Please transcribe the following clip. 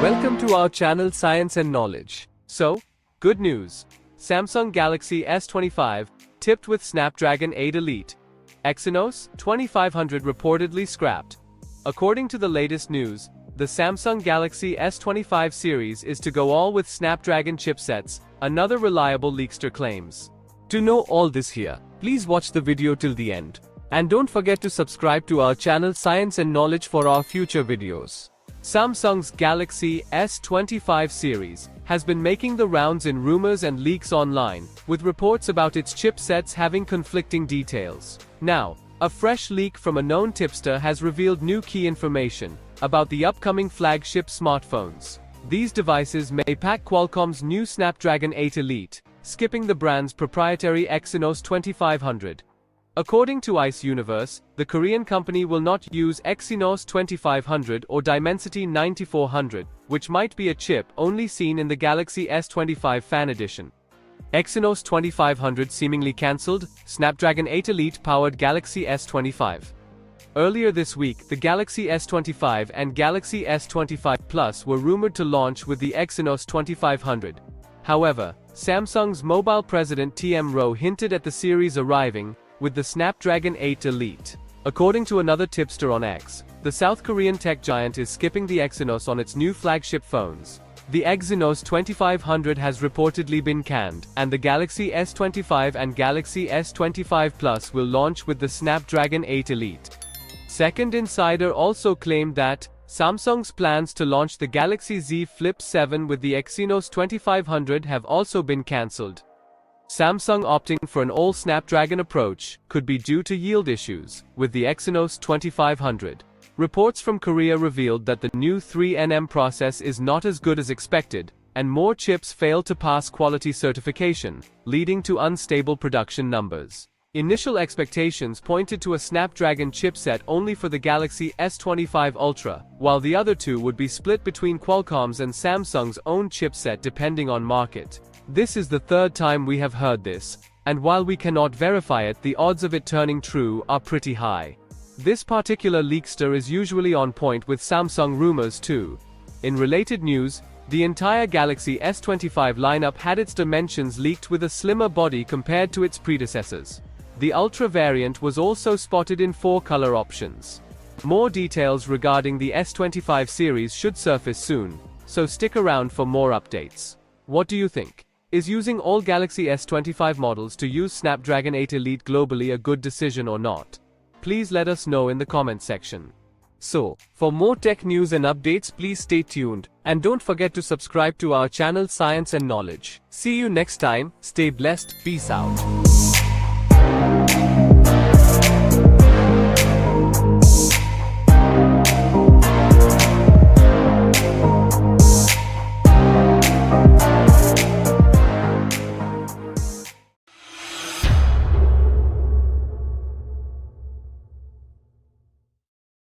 Welcome to our channel Science and Knowledge. So, good news. Samsung Galaxy S25, tipped with Snapdragon 8 Elite. Exynos 2500 reportedly scrapped. According to the latest news, the Samsung Galaxy S25 series is to go all with Snapdragon chipsets, another reliable leakster claims. To know all this here, please watch the video till the end. And don't forget to subscribe to our channel Science and Knowledge for our future videos. Samsung's Galaxy S25 series has been making the rounds in rumors and leaks online, with reports about its chipsets having conflicting details. Now, a fresh leak from a known tipster has revealed new key information about the upcoming flagship smartphones. These devices may pack Qualcomm's new Snapdragon 8 Elite, skipping the brand's proprietary Exynos 2500. According to Ice Universe, the Korean company will not use Exynos 2500 or Dimensity 9400, which might be a chip only seen in the Galaxy S25 Fan Edition. Exynos 2500 seemingly cancelled, Snapdragon 8 Elite powered Galaxy S25. Earlier this week, the Galaxy S25 and Galaxy S25 Plus were rumored to launch with the Exynos 2500. However, Samsung's mobile president TM Roh hinted at the series arriving with the Snapdragon 8 Elite. According to another tipster on X, the South Korean tech giant is skipping the Exynos on its new flagship phones. The Exynos 2500 has reportedly been canned, and the Galaxy S25 and Galaxy S25 Plus will launch with the Snapdragon 8 Elite. Second Insider also claimed that Samsung's plans to launch the Galaxy Z Flip 7 with the Exynos 2500 have also been cancelled. Samsung opting for an all-Snapdragon approach could be due to yield issues with the Exynos 2500. Reports from Korea revealed that the new 3nm process is not as good as expected, and more chips failed to pass quality certification, leading to unstable production numbers. Initial expectations pointed to a Snapdragon chipset only for the Galaxy S25 Ultra, while the other two would be split between Qualcomm's and Samsung's own chipset depending on market. This is the third time we have heard this, and while we cannot verify it, the odds of it turning true are pretty high. This particular leakster is usually on point with Samsung rumors too. In related news, the entire Galaxy S25 lineup had its dimensions leaked with a slimmer body compared to its predecessors. The Ultra variant was also spotted in 4 color options. More details regarding the S25 series should surface soon, so stick around for more updates. What do you think? Is using all Galaxy S25 models to use Snapdragon 8 Elite globally a good decision or not? Please let us know in the comment section. So, for more tech news and updates, please stay tuned, and don't forget to subscribe to our channel Science and Knowledge. See you next time, stay blessed, peace out.